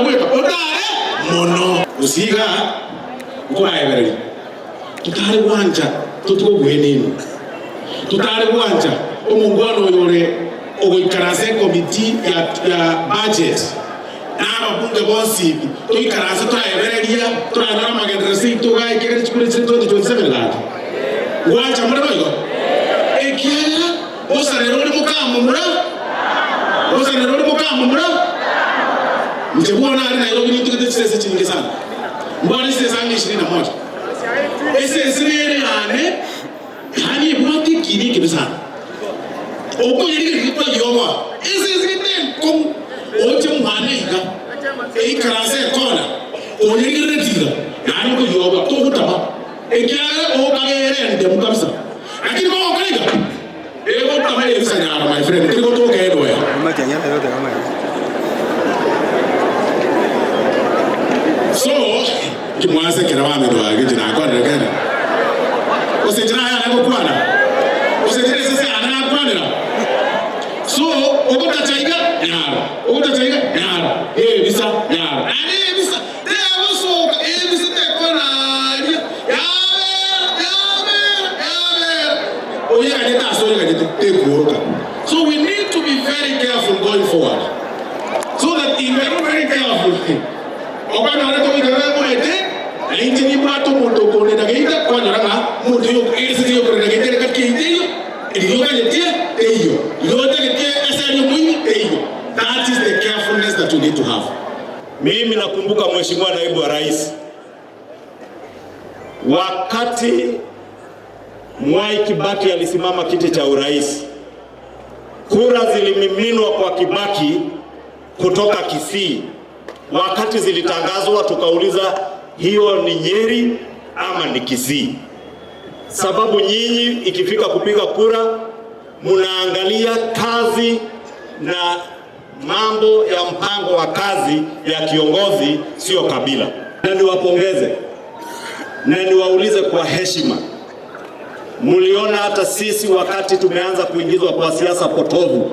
gweka otare mono usiga kwa every tutare gwanja tutuko gwenini tutare gwanja omungwano yore ogoikarase committee ya budget na bunge bosi tuikarase turaebereria turanyora magenderesi tugaikere chikure 2027 lati gwanja muri boyo ekiara osarero uri mukamumura mtebona ari nayo ni tukete sese chingi sana mbona sese sangi 21 ese sirere ane hani bwati kini kibisa oko yiri kwa yoba ese sirene kom oche mwane ika e karase kona o yiri retira yani ko yoba to kutaba ekyara o kagere ende mukabisa lakini kwa okaiga ego tama yebisa nyara my friend tiko to kedo ya makanya yote kama so kimwase kirawame ndo agijina kwa ndegene usijina ya nako kwana usijina sasa ana kwana so okutachaiga nyara bisa nyara ani bisa tebo so bisa te kona so we need to be very careful going forward so that if we are not very careful okana wale to igara ko ete ainti ni pato moto ko ne dageita kwa nyaranga moto yo ese yo ko dageita ka kinti yo ka yetie eyo yo dagetia ese yo mwi eyo. That is the carefulness that we need to have. Mimi nakumbuka Mheshimiwa Naibu wa Rais wakati Mwai Kibaki alisimama kiti cha urais, kura zilimiminwa kwa Kibaki kutoka Kisii. Wakati zilitangazwa tukauliza hiyo ni Nyeri ama ni Kisii? Sababu nyinyi ikifika kupiga kura munaangalia kazi na mambo ya mpango wa kazi ya kiongozi, sio kabila. Na niwapongeze na niwaulize kwa heshima, muliona hata sisi wakati tumeanza kuingizwa kwa siasa potovu,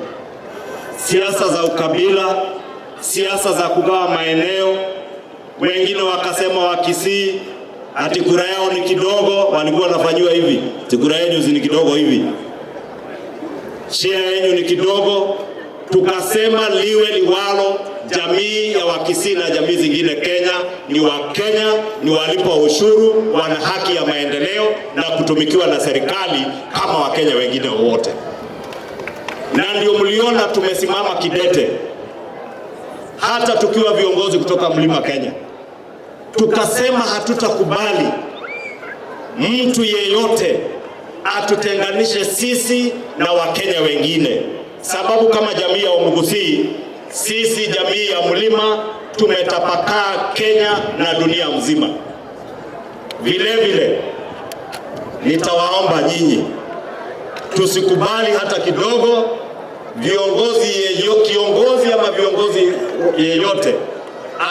siasa za ukabila, siasa za kugawa maeneo, wengine wakasema wa Kisii ati kura yao ni kidogo, walikuwa wanafanywa hivi, kura yenu ni kidogo hivi, share yenu ni kidogo. Tukasema liwe liwalo, jamii ya Wakisii na jamii zingine Kenya ni Wakenya, ni walipa ushuru, wana haki ya maendeleo na kutumikiwa na serikali kama Wakenya wengine wote. Na ndio mliona tumesimama kidete, hata tukiwa viongozi kutoka Mlima Kenya. Tukasema hatutakubali mtu yeyote atutenganishe sisi na Wakenya wengine. Sababu kama jamii ya Wamugusi, sisi jamii ya Mlima tumetapakaa Kenya na dunia mzima. Vile vile nitawaomba nyinyi tusikubali hata kidogo kiongozi ama viongozi yeyote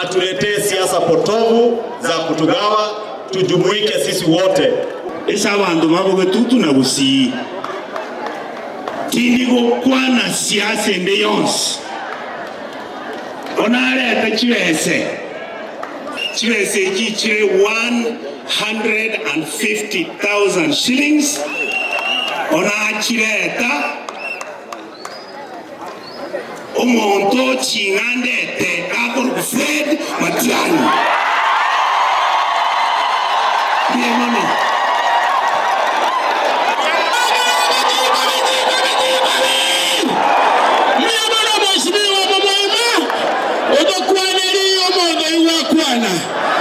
atuletee siasa potovu za kutugawa. Tujumuike sisi wote. Esa bandu babo getutu na Gusii tindigo kwana siasa ende yonsi onaleta chibese iki chire 150,000 shillings onachireta omonto chingandete akor Fred Matiang'i. Bien, mami.